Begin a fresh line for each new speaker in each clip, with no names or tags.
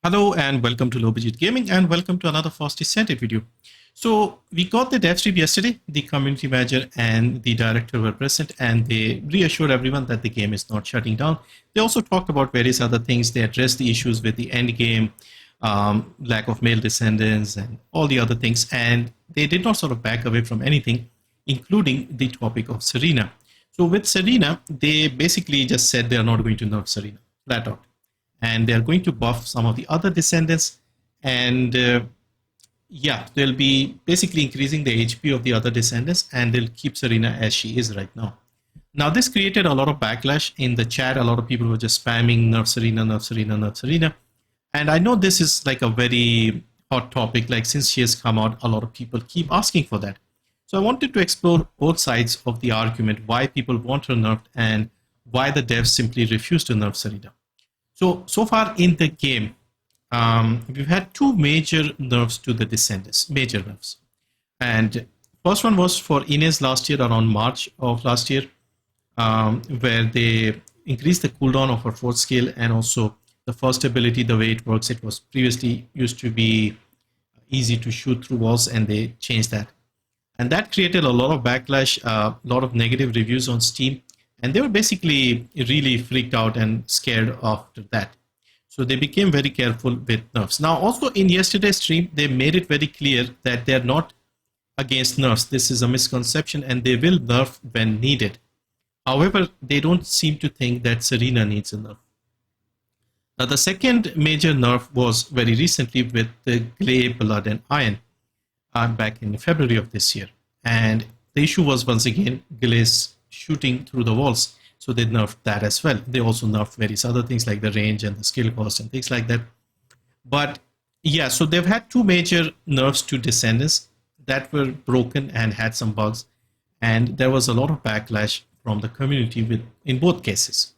Hello and welcome to Low Budget Gaming and welcome to another Fast Descendant video. So we got the dev stream yesterday. The community manager and the director were present and they reassured everyone that the game is not shutting down. They also talked about various other things. They addressed the issues with the end game, lack of male descendants and all the other things. And they did not sort of back away from anything, including the topic of Serena. So with Serena, they basically just said they are not going to nerf Serena, flat out. And they're going to buff some of the other descendants. And yeah, they'll be basically increasing the HP of the other descendants and they'll keep Serena as she is right now. Now, this created a lot of backlash in the chat. A lot of people were just spamming Nerf Serena, Nerf Serena, Nerf Serena. And I know this is like a very hot topic. Like since she has come out, a lot of people keep asking for that. So I wanted to explore both sides of the argument, why people want her nerfed and why the devs simply refuse to nerf Serena. So far in the game, we've had two major nerfs to the Descendants, major nerfs. And first one was for Inez last year, around March of last year, where they increased the cooldown of her fourth skill and also the first ability, the way it works. It was previously used to be easy to shoot through walls and they changed that. And that created a lot of backlash, a lot of negative reviews on Steam. And they were basically really freaked out and scared after that. So they became very careful with nerfs. Now, also in yesterday's stream, they made it very clear that they're not against nerfs. This is a misconception and they will nerf when needed. However, they don't seem to think that Serena needs a nerf. Now, the second major nerf was very recently with the Glay, Blood and Iron back in February of this year. And the issue was once again Glay's shooting through the walls. So they nerfed that as well. They also nerfed various other things like the range and the skill cost and things like that. But yeah, so they've had two major nerfs to Descendants that were broken and had some bugs. And there was a lot of backlash from the community in both cases.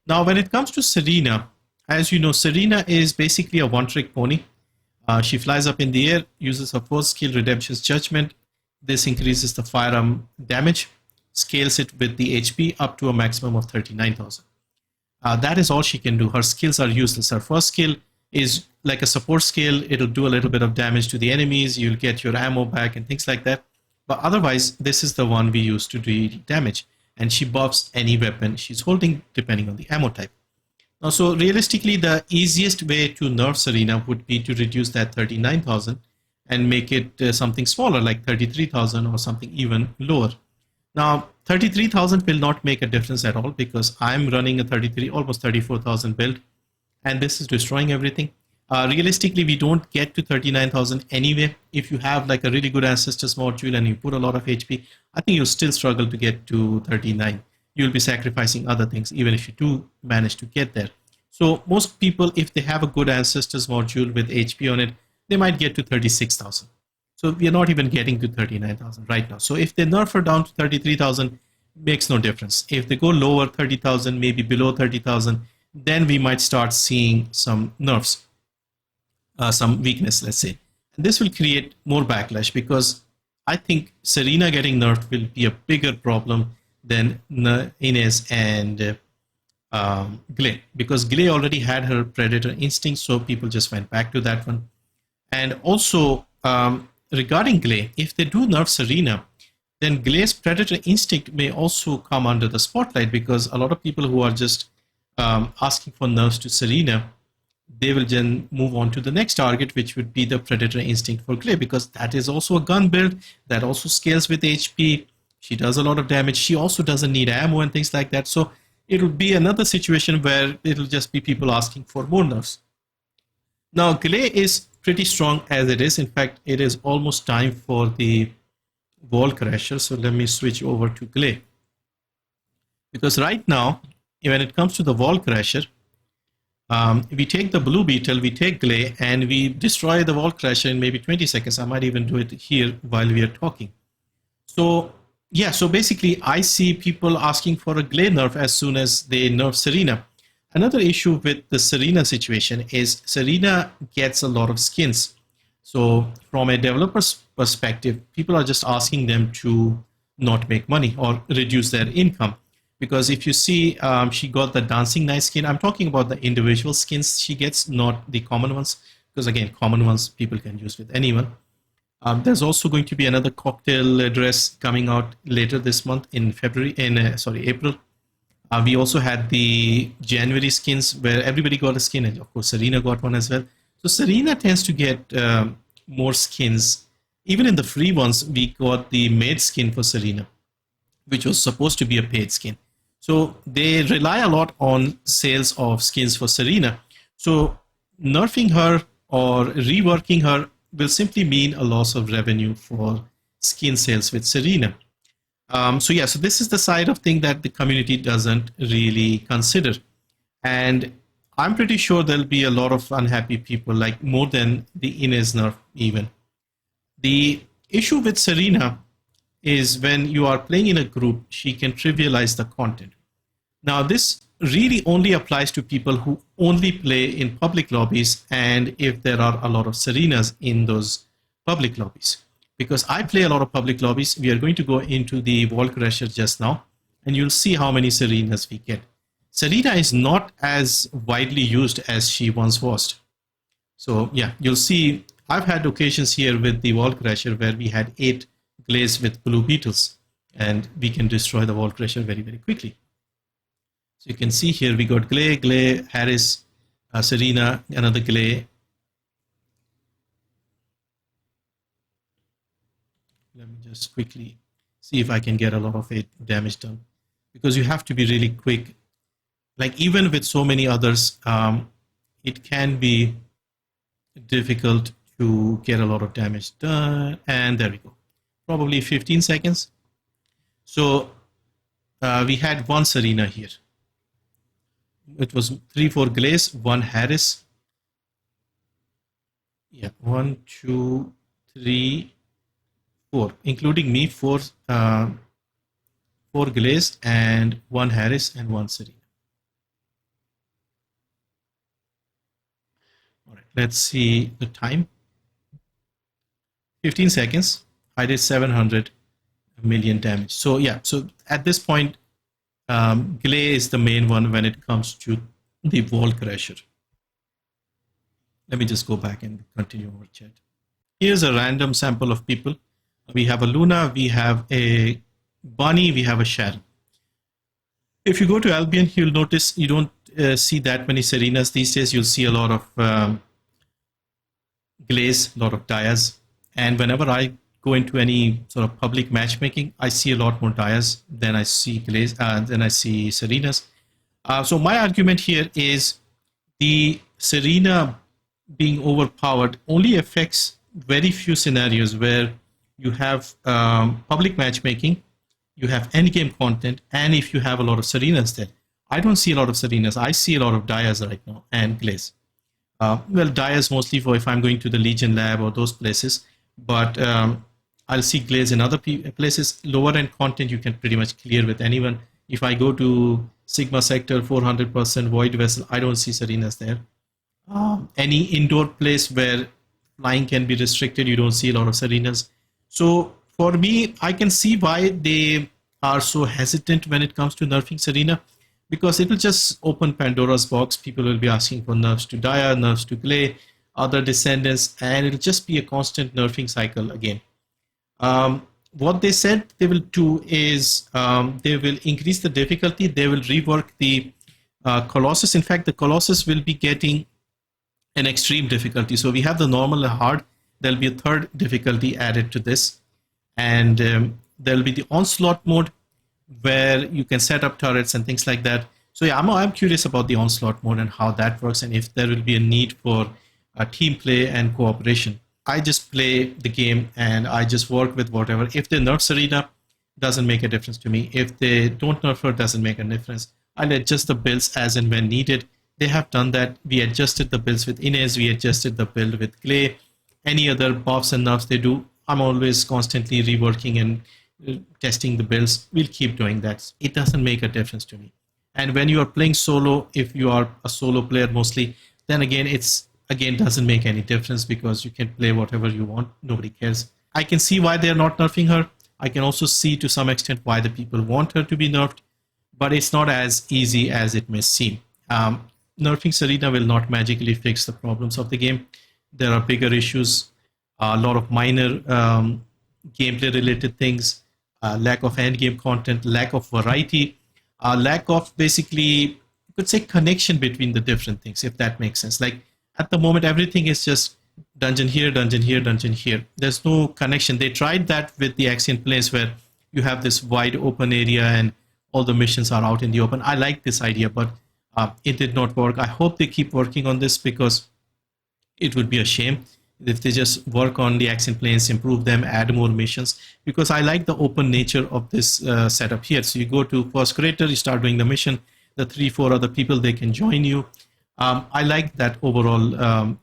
Now, when it comes to Serena, as you know, Serena is basically a one-trick pony. She flies up in the air, uses her first skill, Redemption's Judgment. This increases the firearm damage, scales it with the HP up to a maximum of 39,000. That is all she can do. Her skills are useless. Her first skill is like a support skill. It'll do a little bit of damage to the enemies. You'll get your ammo back and things like that. But otherwise, this is the one we use to do damage. And she buffs any weapon she's holding depending on the ammo type. Now, so realistically, the easiest way to nerf Serena would be to reduce that 39,000 and make it something smaller, like 33,000 or something even lower. Now, 33,000 will not make a difference at all because I'm running a almost 34,000 build, and this is destroying everything. Realistically, we don't get to 39,000 anyway. If you have like a really good Ancestors module and you put a lot of HP, I think you'll still struggle to get to 39. You'll be sacrificing other things, even if you do manage to get there. So most people, if they have a good Ancestors module with HP on it, they might get to 36,000. So we are not even getting to 39,000 right now. So if they nerf her down to 33,000, makes no difference. If they go lower 30,000, maybe below 30,000, then we might start seeing some nerfs, some weakness, let's say. And this will create more backlash because I think Serena getting nerfed will be a bigger problem than Inez and Glay, because Glay already had her Predator instinct, so people just went back to that one. And also, regarding Glay, if they do nerf Serena, then Glay's Predator instinct may also come under the spotlight because a lot of people who are just asking for nerfs to Serena, they will then move on to the next target, which would be the Predator instinct for Glay, because that is also a gun build that also scales with HP. She does a lot of damage. She also doesn't need ammo and things like that. So it will be another situation where it'll just be people asking for more nerfs. Now, Glay is pretty strong as it is. In fact, it is almost time for the Wall Crasher. So let me switch over to Glay. Because right now, when it comes to the Wall Crasher, we take the Blue Beetle, we take Glay, and we destroy the Wall Crasher in maybe 20 seconds. I might even do it here while we are talking. So yeah, so basically I see people asking for a Glay nerf as soon as they nerf Serena. Another issue with the Serena situation is Serena gets a lot of skins. So from a developer's perspective, people are just asking them to not make money or reduce their income. Because if you see, she got the Dancing Night skin. I'm talking about the individual skins she gets, not the common ones. Because again, common ones people can use with anyone. There's also going to be another cocktail dress coming out later this month in April. We also had the January skins where everybody got a skin, and of course Serena got one as well. So Serena tends to get more skins. Even in the free ones, we got the maid skin for Serena, which was supposed to be a paid skin. So they rely a lot on sales of skins for Serena. So nerfing her or reworking her will simply mean a loss of revenue for skin sales with Serena. So this is the side of thing that the community doesn't really consider. And I'm pretty sure there'll be a lot of unhappy people, like more than the Inez nerf even. The issue with Serena is when you are playing in a group, she can trivialize the content. Now, this really only applies to people who only play in public lobbies and if there are a lot of Serenas in those public lobbies. Because I play a lot of public lobbies, we are going to go into the Wall Crusher just now, and you'll see how many Serenas we get. Serena is not as widely used as she once was. So yeah, you'll see, I've had occasions here with the Wall Crusher where we had 8 glaze with blue beetles, and we can destroy the Wall Crusher very, very quickly. So you can see here we got Glay, Harris, Serena, another Glay. Let me just quickly see if I can get a lot of damage done, because you have to be really quick. Like even with so many others, it can be difficult to get a lot of damage done. And there we go, probably 15 seconds. So we had 1 Serena here. It was 3-4 Glaze, 1 Harris. Yeah, 1, 2, 3, 4, including me, 4 Glaze and 1 Harris and 1 Serena. All right, let's see the time. 15 seconds. I did 700 million damage. So yeah, so at this point, Glay is the main one when it comes to the Wall Crusher. Let me just go back and continue our chat. Here's a random sample of people. We have a Luna, we have a Bunny, we have a Sharon. If you go to Albion, you'll notice you don't see that many Serenas these days. You'll see a lot of Glaze, a lot of Dias. And whenever I go into any sort of public matchmaking, I see a lot more Dias than I see Glaze, than I see Serenas. So my argument here is the Serena being overpowered only affects very few scenarios where you have public matchmaking, you have endgame content, and if you have a lot of Serenas there. I don't see a lot of Serenas. I see a lot of Dias right now and Glaze. Well, Dias mostly for if I'm going to the Legion Lab or those places, but I'll see Glaze in other places. Lower end content you can pretty much clear with anyone. If I go to Sigma Sector 400% Void Vessel, I don't see Serenas there. Any indoor place where flying can be restricted, you don't see a lot of Serenas. So for me, I can see why they are so hesitant when it comes to nerfing Serena, because it will just open Pandora's box. People will be asking for nerfs to Dia, nerfs to Glay, other Descendants, and it'll just be a constant nerfing cycle again. What they said they will do is they will increase the difficulty. They will rework the Colossus. In fact, the Colossus will be getting an extreme difficulty. So we have the normal and hard. There'll be a 3rd difficulty added to this. And there'll be the Onslaught mode where you can set up turrets and things like that. So yeah, I'm curious about the Onslaught mode and how that works, and if there will be a need for team play and cooperation. I just play the game and I just work with whatever. If they nerf Serena, doesn't make a difference to me. If they don't nerf her, doesn't make a difference. I'll adjust the builds as and when needed. They have done that. We adjusted the builds with Inez. We adjusted the build with Glay. Any other buffs and nerfs they do, I'm always constantly reworking and testing the builds. We'll keep doing that. It doesn't make a difference to me. And when you are playing solo, if you are a solo player mostly, then again, doesn't make any difference because you can play whatever you want. Nobody cares. I can see why they're not nerfing her. I can also see to some extent why the people want her to be nerfed. but it's not as easy as it may seem. Nerfing Serena will not magically fix the problems of the game. There are bigger issues, a lot of minor gameplay related things, lack of end game content, lack of variety, lack of basically, you could say, connection between the different things, if that makes sense. Like at the moment, everything is just dungeon here, dungeon here, dungeon here. There's no connection. They tried that with the Axiom Plains, where you have this wide open area and all the missions are out in the open. I like this idea, but it did not work. I hope they keep working on this, because it would be a shame if they just work on the Axiom Plains, improve them, add more missions, because I like the open nature of this setup here. So you go to first creator, you start doing the mission, the 3-4 other people, they can join you. I like that overall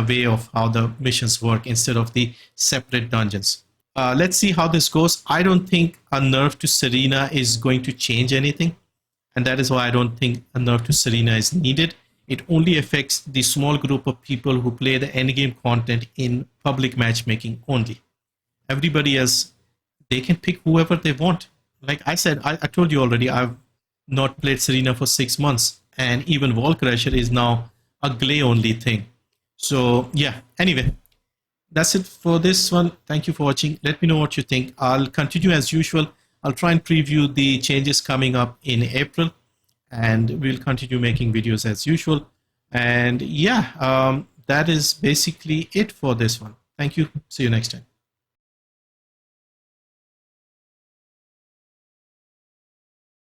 way of how the missions work instead of the separate dungeons. Let's see how this goes. I don't think a nerf to Serena is going to change anything, and that is why I don't think a nerf to Serena is needed. It only affects the small group of people who play the endgame content in public matchmaking only. Everybody else, they can pick whoever they want. Like I said, I told you already, I've not played Serena for 6 months, and even Wall Crasher is now a Glay only thing. So yeah, anyway, that's it for this one. Thank you for watching. Let me know what you think. I'll continue as usual. I'll try and preview the changes coming up in April, and we'll continue making videos as usual. And yeah, that is basically it for this one. Thank you. See you next time.